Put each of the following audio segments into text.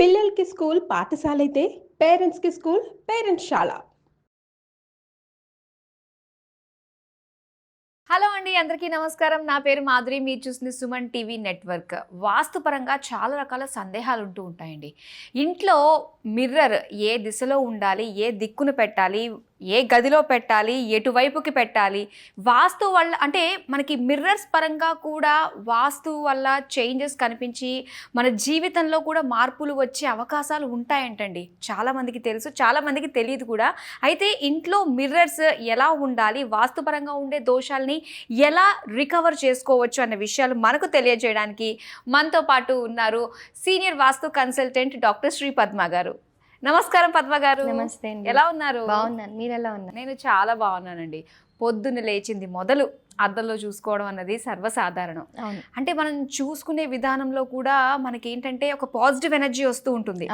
పిల్లలకి స్కూల్ పాఠశాలైతే పేరెంట్స్‌కి school పేరెంట్స్‌శాల. Hello అండి, అందరికీ నమస్కారం. నా పేరు మాధురి. మీరు చూస్తుంది సుమన్ టీవీ నెట్వర్క్. వాస్తుపరంగా చాలా రకాల సందేహాలు ఉంటూ ఉంటాయండి. ఇంట్లో మిర్రర్ ఏ దిశలో ఉండాలి, ఏ దిక్కున పెట్టాలి, ఏ గదిలో పెట్టాలి, ఎటువైపుకి పెట్టాలి, వాస్తు వల్ల అంటే మనకి మిర్రర్స్ పరంగా కూడా వాస్తు వల్ల చేంజెస్ కనిపించి మన జీవితంలో కూడా మార్పులు వచ్చే అవకాశాలు ఉంటాయంటండి. చాలామందికి తెలుసు, చాలామందికి తెలియదు కూడా. అయితే ఇంట్లో మిర్రర్స్ ఎలా ఉండాలి, వాస్తుపరంగా ఉండే దోషాలని ఎలా రికవర్ చేసుకోవచ్చు అన్న విషయాలు మనకు తెలియజేయడానికి మనతో పాటు ఉన్నారు సీనియర్ వాస్తు కన్సల్టెంట్ డాక్టర్ శ్రీ పద్మ గారు. నమస్కారం పద్మ గారు. నమస్తే అండి. ఎలా ఉన్నారు? బాగున్నాను, మీరు ఎలా ఉన్నారు? నేను చాలా బాగున్నానండి. పొద్దున్న లేచింది మొదలు అద్దంలో చూసుకోవడం అన్నది సర్వసాధారణం. అంటే మనం చూసుకునే విధానంలో కూడా మనకి ఏంటంటే ఒక పాజిటివ్ ఎనర్జీ వస్తూ ఉంటుంది.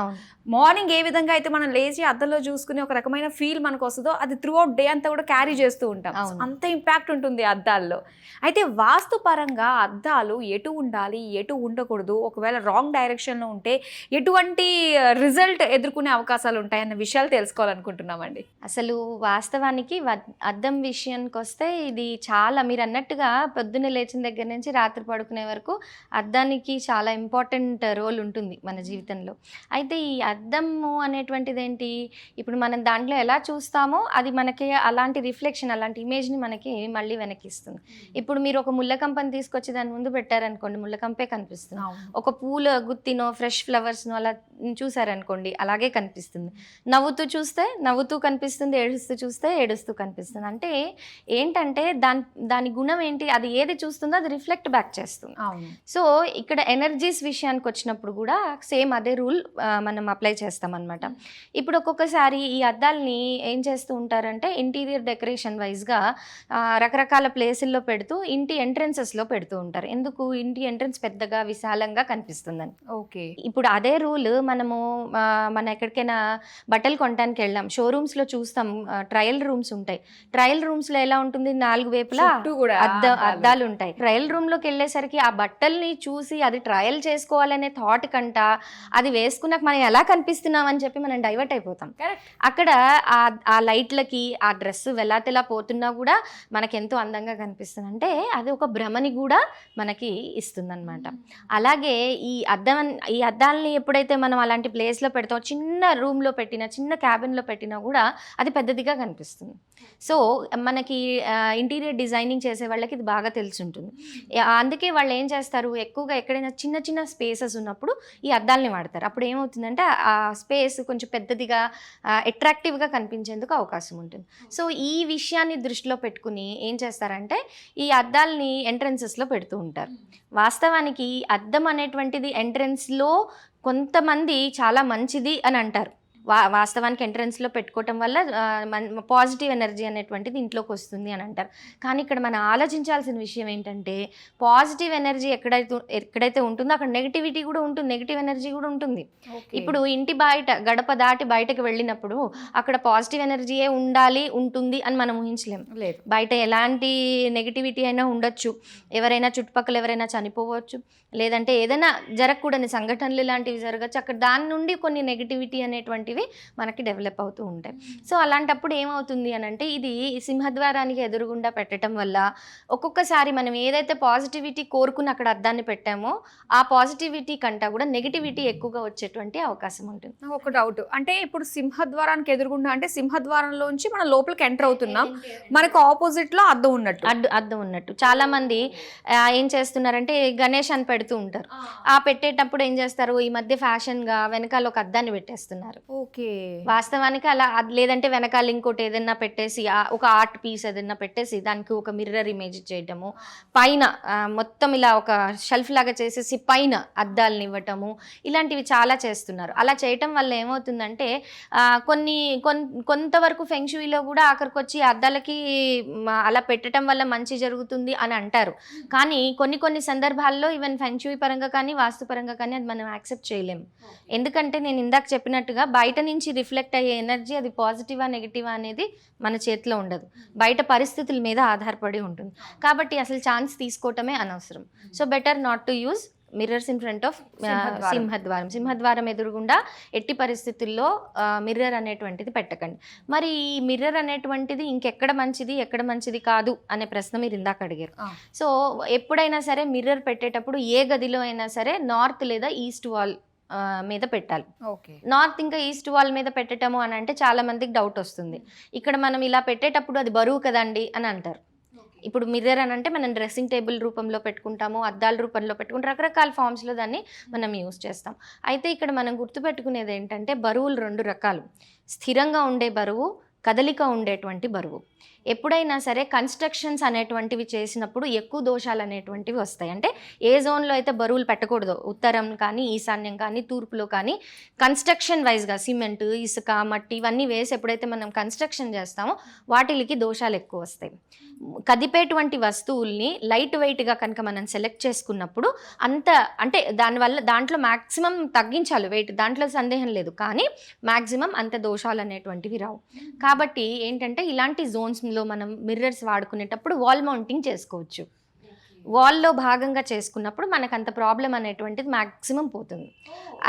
మార్నింగ్ ఏ విధంగా అయితే మనం లేచి అద్దంలో చూసుకునే ఒక రకమైన ఫీల్ మనకు వస్తుందో అది త్రూ అవుట్ డే అంతా కూడా క్యారీ చేస్తూ ఉంటాం. అంత ఇంపాక్ట్ ఉంటుంది అద్దాల్లో. అయితే వాస్తు పరంగా అద్దాలు ఎటు ఉండాలి, ఎటు ఉండకూడదు, ఒకవేళ రాంగ్ డైరెక్షన్లో ఉంటే ఎటువంటి రిజల్ట్ ఎదుర్కొనే అవకాశాలు ఉంటాయన్న విషయాలు తెలుసుకోవాలనుకుంటున్నామండి. అసలు వాస్తవానికి అద్దం విషయానికి వస్తే ఇది చాలా, మీరు అన్నట్టుగా పొద్దున్న లేచిన దగ్గర నుంచి రాత్రి పడుకునే వరకు అద్దానికి చాలా ఇంపార్టెంట్ రోల్ ఉంటుంది మన జీవితంలో. అయితే ఈ అద్దము అనేటువంటిది ఏంటి, ఇప్పుడు మనం దాంట్లో ఎలా చూస్తామో అది మనకి అలాంటి రిఫ్లెక్షన్, అలాంటి ఇమేజ్ని మనకి మళ్ళీ వెనక్కిస్తుంది. ఇప్పుడు మీరు ఒక ముళ్ళకంపని తీసుకొచ్చి దాని ముందు పెట్టారనుకోండి, ముళ్ళకంపే కనిపిస్తుంది. ఒక పూల గుత్తినో ఫ్రెష్ ఫ్లవర్స్నో అలా చూసారనుకోండి, అలాగే కనిపిస్తుంది. నవ్వుతూ చూస్తే నవ్వుతూ కనిపిస్తుంది, ఏడుస్తూ చూస్తే ఏడుస్తూ కనిపిస్తుంది. అంటే ఏంటంటే దాని గుణం ఏంటి, అది ఏది చూస్తుందో అది రిఫ్లెక్ట్ బ్యాక్ చేస్తుంది. సో ఇక్కడ ఎనర్జీస్ విషయానికి వచ్చినప్పుడు కూడా సేమ్ అదే రూల్ మనం అప్లై చేస్తాం అనమాట. ఇప్పుడు ఒక్కొక్కసారి ఈ అద్దాలని ఏం చేస్తూ ఉంటారంటే ఇంటీరియర్ డెకరేషన్ వైజ్గా రకరకాల ప్లేసుల్లో పెడుతూ ఇంటి ఎంట్రన్సెస్లో పెడుతూ ఉంటారు. ఎందుకు, ఇంటి ఎంట్రన్స్ పెద్దగా విశాలంగా కనిపిస్తుందని. ఓకే. ఇప్పుడు అదే రూల్ మన ఎక్కడికైనా బట్టలు కొనడానికి వెళ్ళాం, షోరూమ్స్లో చూస్తాం, ట్రయల్ రూమ్స్ ఉంటాయి. ట్రయల్ రూమ్స్లో ఎలా ఉంటుంది, 4 వైపులా అద్దాలు ఉంటాయి. ట్రయల్ రూమ్లోకి వెళ్ళేసరికి ఆ బట్టల్ని చూసి అది ట్రయల్ చేసుకోవాలనే థాట్ కంట అది వేసుకున్నాక మనం ఎలా కనిపిస్తున్నాం అని చెప్పి మనం డైవర్ట్ అయిపోతాం. అక్కడ ఆ లైట్లకి ఆ డ్రెస్ వెలాతెలా పోతున్నా కూడా మనకెంతో అందంగా కనిపిస్తుంది. అంటే అది ఒక భ్రమని కూడా మనకి ఇస్తుంది అనమాట. అలాగే ఈ అద్దాలని ఎప్పుడైతే మనం అలాంటి ప్లేస్లో పెడతామో, చిన్న రూమ్లో పెట్టినా, చిన్న క్యాబిన్లో పెట్టినా కూడా అది పెద్దదిగా కనిపిస్తుంది. సో మనకి ఇంటీరియర్ డిజైనింగ్ చేసే వాళ్ళకి ఇది బాగా తెలిసి ఉంటుంది. అందుకే వాళ్ళు ఏం చేస్తారు, ఎక్కువగా ఎక్కడైనా చిన్న చిన్న స్పేసెస్ ఉన్నప్పుడు ఈ అద్దాలని వాడతారు. అప్పుడు ఏమవుతుందంటే ఆ స్పేస్ కొంచెం పెద్దదిగా అట్రాక్టివ్గా కనిపించేందుకు అవకాశం ఉంటుంది. సో ఈ విషయాన్ని దృష్టిలో పెట్టుకుని ఏం చేస్తారంటే ఈ అద్దాలని ఎంట్రన్సెస్లో పెడుతూ ఉంటారు. వాస్తవానికి అద్దం అనేటువంటిది ఎంట్రన్స్లో కొంతమంది చాలా మంచిది అని అంటారు. వాస్తవానికి ఎంట్రన్స్లో పెట్టుకోవటం వల్ల పాజిటివ్ ఎనర్జీ అనేటువంటిది ఇంట్లోకి వస్తుంది అని అంటారు. కానీ ఇక్కడ మనం ఆలోచించాల్సిన విషయం ఏంటంటే పాజిటివ్ ఎనర్జీ ఎక్కడైతే ఉంటుందో అక్కడ నెగిటివిటీ కూడా ఉంటుంది, నెగిటివ్ ఎనర్జీ కూడా ఉంటుంది. ఇప్పుడు ఇంటి బయట గడప దాటి బయటకు వెళ్ళినప్పుడు అక్కడ పాజిటివ్ ఎనర్జీయే ఉంటుంది అని మనం ఊహించలేం. బయట ఎలాంటి నెగిటివిటీ అయినా ఉండొచ్చు, ఎవరైనా చుట్టుపక్కల ఎవరైనా చనిపోవచ్చు, లేదంటే ఏదైనా జరగకూడని సంఘటనలు ఇలాంటివి జరగచ్చు. అక్కడ దాని నుండి కొన్ని నెగిటివిటీ అనేటువంటివి మనకి డెవలప్ అవుతూ ఉంటాయి. సో అలాంటప్పుడు ఏమవుతుంది అని అంటే ఇది సింహద్వారానికి ఎదురుగుండా పెట్టడం వల్ల ఒక్కొక్కసారి మనం ఏదైతే పాజిటివిటీ కోరుకుని అక్కడ అద్దాన్ని పెట్టామో ఆ పాజిటివిటీ కంటా కూడా నెగిటివిటీ ఎక్కువగా వచ్చేటువంటి అవకాశం ఉంటుంది. ఒక డౌట్, అంటే ఇప్పుడు సింహద్వారానికి ఎదురుగుండా అంటే సింహద్వారంలోంచి మనం లోపలికి ఎంటర్ అవుతున్నాం, మనకు ఆపోజిట్ లో అద్దం ఉన్నట్టు చాలా మంది ఏం చేస్తున్నారంటే గణేష్ అని పెడుతూ ఉంటారు. ఆ పెట్టేటప్పుడు ఏం చేస్తారు, ఈ మధ్య ఫ్యాషన్ గా వెనకాల ఒక అద్దాన్ని పెట్టేస్తున్నారు. వాస్తవానికి అలా లేదంటే వెనకాల ఇంకోటి ఏదైనా పెట్టేసి ఒక ఆర్ట్ పీస్ ఏదైనా పెట్టేసి దానికి ఒక మిర్రర్ ఇమేజ్ చేయటము, పైన మొత్తం ఇలా ఒక షెల్ఫ్ లాగా చేసేసి పైన అద్దాలను ఇవ్వటము, ఇలాంటివి చాలా చేస్తున్నారు. అలా చేయటం వల్ల ఏమవుతుందంటే కొంతవరకు ఫెంగ్షుయిలో కూడా ఆఖరికి వచ్చి అద్దాలకి అలా పెట్టడం వల్ల మంచి జరుగుతుంది అని అంటారు. కానీ కొన్ని సందర్భాల్లో ఈవెన్ ఫెంగ్షుయి పరంగా కానీ వాస్తు పరంగా కానీ అది మనం యాక్సెప్ట్ చేయలేము. ఎందుకంటే నేను ఇందాక చెప్పినట్టుగా బయట నుంచి రిఫ్లెక్ట్ అయ్యే ఎనర్జీ అది పాజిటివా నెగిటివా అనేది మన చేతిలో ఉండదు, బయట పరిస్థితుల మీద ఆధారపడి ఉంటుంది. కాబట్టి అసలు ఛాన్స్ తీసుకోవటమే అనవసరం. So better not to use mirrors in front of సింహద్వారం. సింహద్వారం ఎదురుగుండా ఎట్టి పరిస్థితుల్లో మిర్రర్ అనేటువంటిది పెట్టకండి. మరి ఈ మిర్రర్ అనేటువంటిది ఇంకెక్కడ మంచిది ఎక్కడ మంచిది కాదు అనే ప్రశ్న మీరు ఇందాక అడిగారు. సో ఎప్పుడైనా సరే మిర్రర్ పెట్టేటప్పుడు ఏ గదిలో అయినా సరే నార్త్ లేదా ఈస్ట్ వాల్ మీద పెట్టాలి. నార్త్ ఇంకా ఈస్ట్ వాల్ మీద పెట్టటము అని అంటే చాలా మందికి డౌట్ వస్తుంది. ఇక్కడ మనం ఇలా పెట్టేటప్పుడు అది బరువు కదండి అని అంటారు. ఇప్పుడు మిర్రర్ అని అంటే మనం డ్రెస్సింగ్ టేబుల్ రూపంలో పెట్టుకుంటాము, అద్దాల రూపంలో పెట్టుకుంటాం, రకరకాల ఫామ్స్లో దాన్ని మనం యూస్ చేస్తాం. అయితే ఇక్కడ మనం గుర్తుపెట్టుకునేది ఏంటంటే బరువులు 2 రకాలు. స్థిరంగా ఉండే బరువు, కదలిక ఉండేటువంటి బరువు. ఎప్పుడైనా సరే కన్స్ట్రక్షన్స్ అనేటువంటివి చేసినప్పుడు ఎక్కువ దోషాలు అనేటువంటివి వస్తాయి. అంటే ఏ జోన్లో అయితే బరువులు పెట్టకూడదు, ఉత్తరం కానీ ఈశాన్యం కానీ తూర్పులో కానీ కన్స్ట్రక్షన్ వైజ్గా సిమెంట్, ఇసుక, మట్టి ఇవన్నీ వేసి ఎప్పుడైతే మనం కన్స్ట్రక్షన్ చేస్తామో వాటికి దోషాలు ఎక్కువ వస్తాయి. కదిపేటువంటి వస్తువుల్ని లైట్ వెయిట్గా కనుక మనం సెలెక్ట్ చేసుకున్నప్పుడు అంత అంటే దాంట్లో మ్యాక్సిమం తగ్గించాలి వెయిట్, దాంట్లో సందేహం లేదు, కానీ మ్యాక్సిమం అంత దోషాలు అనేటువంటివి రావు. కాబట్టి ఏంటంటే ఇలాంటి జోన్స్లో మనం మిర్రర్స్ వాడుకునేటప్పుడు వాల్ మౌంటింగ్ చేసుకోవచ్చు. వాల్లో భాగంగా చేసుకున్నప్పుడు మనకు అంత ప్రాబ్లం అనేటువంటిది మ్యాక్సిమం పోతుంది.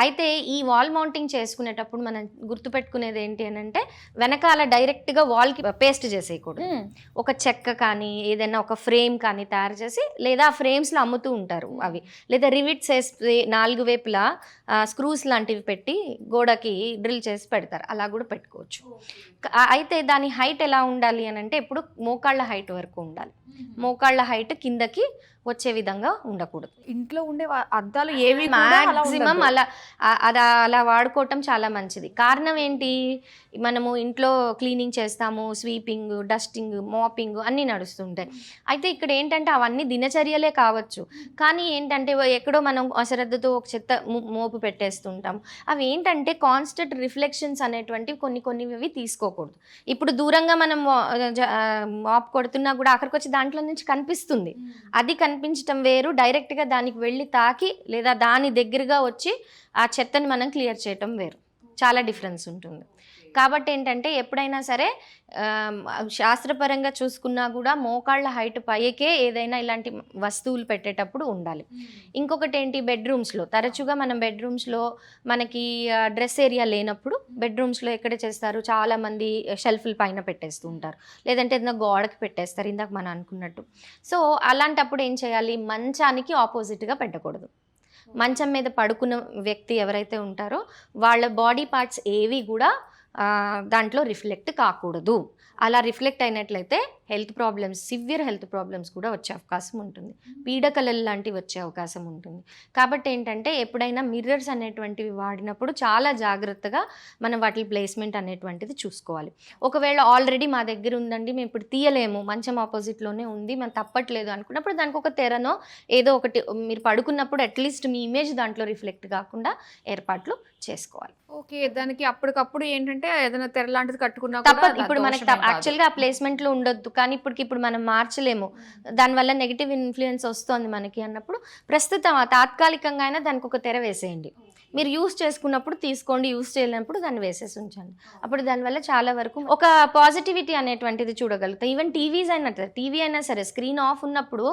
అయితే ఈ వాల్ మౌంటింగ్ చేసుకునేటప్పుడు మనం గుర్తుపెట్టుకునేది ఏంటి అని అంటే వెనకాల డైరెక్ట్గా వాల్కి పేస్ట్ చేసేయకూడదు. ఒక చెక్క కానీ ఏదైనా ఒక ఫ్రేమ్ కానీ తయారు చేసి, లేదా ఆ ఫ్రేమ్స్లో అమ్ముతూ ఉంటారు అవి, లేదా రివిట్స్ వేసి 4 వైపులా స్క్రూస్ లాంటివి పెట్టి గోడకి డ్రిల్ చేసి పెడతారు, అలా కూడా పెట్టుకోవచ్చు. అయితే దాని హైట్ ఎలా ఉండాలి అని అంటే ఎప్పుడు మోకాళ్ళ హైట్ వరకు ఉండాలి. మోకాళ్ళ హైట్ కిందకి వచ్చే విధంగా ఉండకూడదు. ఇంట్లో ఉండే అద్దాలు ఏవి మ్యాక్సిమం అలా వాడుకోవటం చాలా మంచిది. కారణం ఏంటి, మనము ఇంట్లో క్లీనింగ్ చేస్తాము, స్వీపింగ్, డస్టింగ్, మాపింగ్ అన్నీ నడుస్తుంటాయి. అయితే ఇక్కడ ఏంటంటే అవన్నీ దినచర్యలే కావచ్చు, కానీ ఏంటంటే ఎక్కడో మనం అశ్రద్ధతో ఒక చెత్త మోపు పెట్టేస్తుంటాం. అవి ఏంటంటే కాన్స్టెంట్ రిఫ్లెక్షన్స్ అనేటువంటివి కొన్ని తీసుకోకూడదు. ఇప్పుడు దూరంగా మనం మాప్ కొడుతున్నా కూడా అక్కడికి వచ్చి దాంట్లో నుంచి కనిపిస్తుంది. అది కనిపించటం వేరు, డైరెక్ట్గా దానికి వెళ్ళి తాకి లేదా దాని దగ్గరగా వచ్చి ఆ చెత్తని మనం క్లియర్ చేయటం వేరు, చాలా డిఫరెన్స్ ఉంటుంది. కాబట్టి ఏంటంటే ఎప్పుడైనా సరే శాస్త్రపరంగా చూసుకున్నా కూడా మోకాళ్ళ హైట్ పైకే ఏదైనా ఇలాంటి వస్తువులు పెట్టేటప్పుడు ఉండాలి. ఇంకొకటి ఏంటి, బెడ్రూమ్స్లో తరచుగా మనం బెడ్రూమ్స్లో మనకి డ్రెస్ ఏరియా లేనప్పుడు బెడ్రూమ్స్లో ఎక్కడ చేస్తారు, చాలామంది షెల్ఫ్ల పైన పెట్టేస్తూ ఉంటారు, లేదంటే ఏదైనా గోడకి పెట్టేస్తారు ఇందాక మనం అనుకున్నట్టు. సో అలాంటప్పుడు ఏం చేయాలి, మంచానికి ఆపోజిట్గా పెట్టకూడదు. మంచం మీద పడుకున్న వ్యక్తి ఎవరైతే ఉంటారో వాళ్ళ బాడీ పార్ట్స్ ఏవి కూడా దాంట్లో రిఫ్లెక్ట్ కాకూడదు. అలా రిఫ్లెక్ట్ అయినట్లయితే health problems, severe health problems కూడా వచ్చే అవకాశం ఉంటుంది, పీడకలలు లాంటివి వచ్చే అవకాశం ఉంటుంది. కాబట్టి ఏంటంటే ఎప్పుడైనా మిర్రర్స్ అనేటువంటివి వాడినప్పుడు చాలా జాగ్రత్తగా మనం వాటి ప్లేస్మెంట్ అనేటువంటిది చూసుకోవాలి. ఒకవేళ ఆల్రెడీ మా దగ్గర ఉందండి, మేము ఇప్పుడు తీయలేము, మంచం ఆపోజిట్లోనే ఉంది, మనం తప్పట్లేదు అనుకున్నప్పుడు దానికి ఒక తెరనో ఏదో ఒకటి మీరు పడుకున్నప్పుడు అట్లీస్ట్ మీ ఇమేజ్ దాంట్లో రిఫ్లెక్ట్ కాకుండా ఏర్పాట్లు చేసుకోవాలి. ఓకే, దానికి అప్పటికప్పుడు ఏంటంటే ఏదైనా తెర లాంటిది కట్టుకున్నా తప్పదు. ఇప్పుడు మనకి యాక్చువల్గా ఆ ప్లేస్మెంట్లో ఉండొద్దు, కానీ ఇప్పుడు మనం మార్చలేము, దానివల్ల నెగిటివ్ ఇన్ఫ్లుయెన్స్ వస్తుంది మనకి అన్నప్పుడు ప్రస్తుతం తాత్కాలికంగా అయినా దానికి ఒక తెర వేసేయండి. మీరు యూస్ చేసుకున్నప్పుడు తీసుకోండి, యూస్ చేయలేనప్పుడు దాన్ని వేసేసి ఉంచండి. అప్పుడు దానివల్ల చాలా వరకు ఒక పాజిటివిటీ అనేటువంటిది చూడగలుగుతాం. ఈవెన్ టీవీ అయినా సరే స్క్రీన్ ఆఫ్ ఉన్నప్పుడు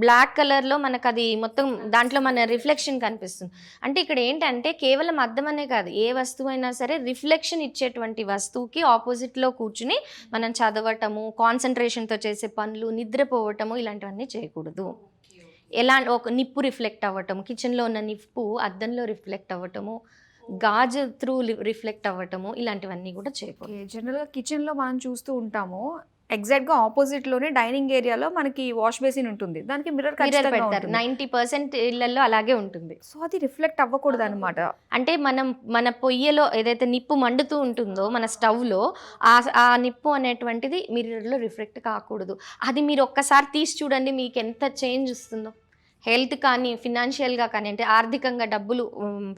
బ్లాక్ కలర్లో మనకు అది మొత్తం దాంట్లో మన రిఫ్లెక్షన్ కనిపిస్తుంది. అంటే ఇక్కడ ఏంటంటే కేవలం అద్దం అనే కాదు, ఏ వస్తువు అయినా సరే రిఫ్లెక్షన్ ఇచ్చేటువంటి వస్తువుకి ఆపోజిట్లో కూర్చుని మనం చదవటము, కాన్సన్ట్రేషన్తో చేసే పనులు, నిద్రపోవటము ఇలాంటివన్నీ చేయకూడదు. ఎలా ఒక నిప్పు రిఫ్లెక్ట్ అవ్వటము, కిచెన్లో ఉన్న నిప్పు అద్దంలో రిఫ్లెక్ట్ అవ్వటము, గాజు త్రూ రిఫ్లెక్ట్ అవ్వటము, ఇలాంటివన్నీ కూడా చేయకూడదు. జనరల్గా కిచెన్లో మనం చూస్తూ ఉంటాము, ఎగ్జాక్ట్గా ఆపోజిట్లోనే డైనింగ్ ఏరియాలో మనకి వాష్ బేసిన్ ఉంటుంది, దానికి మిర్రర్ పెడతారు. 90% ఇళ్లలో అలాగే ఉంటుంది. సో అది రిఫ్లెక్ట్ అవ్వకూడదు అనమాట. అంటే మన పొయ్యిలో ఏదైతే నిప్పు మండుతూ ఉంటుందో మన స్టవ్లో ఆ నిప్పు అనేటువంటిది మిర్రర్లో రిఫ్లెక్ట్ కాకూడదు. అది మీరు ఒక్కసారి తీసి చూడండి, మీకు ఎంత చేంజ్ వస్తుందో. హెల్త్ కానీ ఫినాన్షియల్గా కానీ, అంటే ఆర్థికంగా డబ్బులు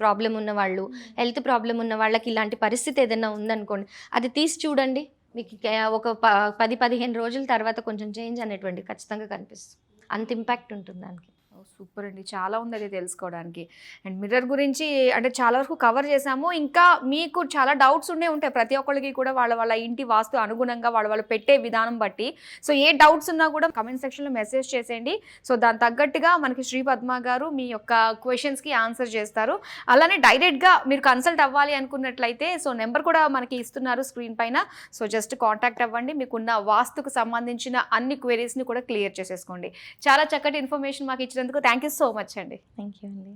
ప్రాబ్లం ఉన్న వాళ్ళు, హెల్త్ ప్రాబ్లం ఉన్న వాళ్ళకి ఇలాంటి పరిస్థితి ఏదైనా ఉందనుకోండి, అది తీసి చూడండి, మీకు ఒక 10-15 రోజుల తర్వాత కొంచెం చేంజ్ అనేటువంటి ఖచ్చితంగా కనిపిస్తుంది. అంత ఇంపాక్ట్ ఉంటుంది దానికి. సూపర్ అండి, చాలా ఉంది అది తెలుసుకోవడానికి. అండ్ మిర్రర్ గురించి అంటే చాలా వరకు కవర్ చేసాము. ఇంకా మీకు చాలా డౌట్స్ ఉంటాయి ప్రతి ఒక్కరికి కూడా, వాళ్ళ వాళ్ళ ఇంటి వాస్తు అనుగుణంగా వాళ్ళు పెట్టే విధానం బట్టి. సో ఏ డౌట్స్ ఉన్నా కూడా కమెంట్ సెక్షన్లో మెసేజ్ చేసేయండి. సో దాని తగ్గట్టుగా మనకి శ్రీ పద్మ గారు మీ యొక్క క్వశ్చన్స్కి ఆన్సర్ చేస్తారు. అలానే డైరెక్ట్గా మీరు కన్సల్ట్ అవ్వాలి అనుకున్నట్లయితే సో నెంబర్ కూడా మనకి ఇస్తున్నారు స్క్రీన్ పైన. సో జస్ట్ కాంటాక్ట్ అవ్వండి, మీకున్న వాస్తుకు సంబంధించిన అన్ని క్వెరీస్ని కూడా క్లియర్ చేసేసుకోండి. చాలా చక్కటి ఇన్ఫర్మేషన్ మాకు ఇచ్చినందుకు థ్యాంక్ యూ సో మచ్ అండి. థ్యాంక్ యూ అండి.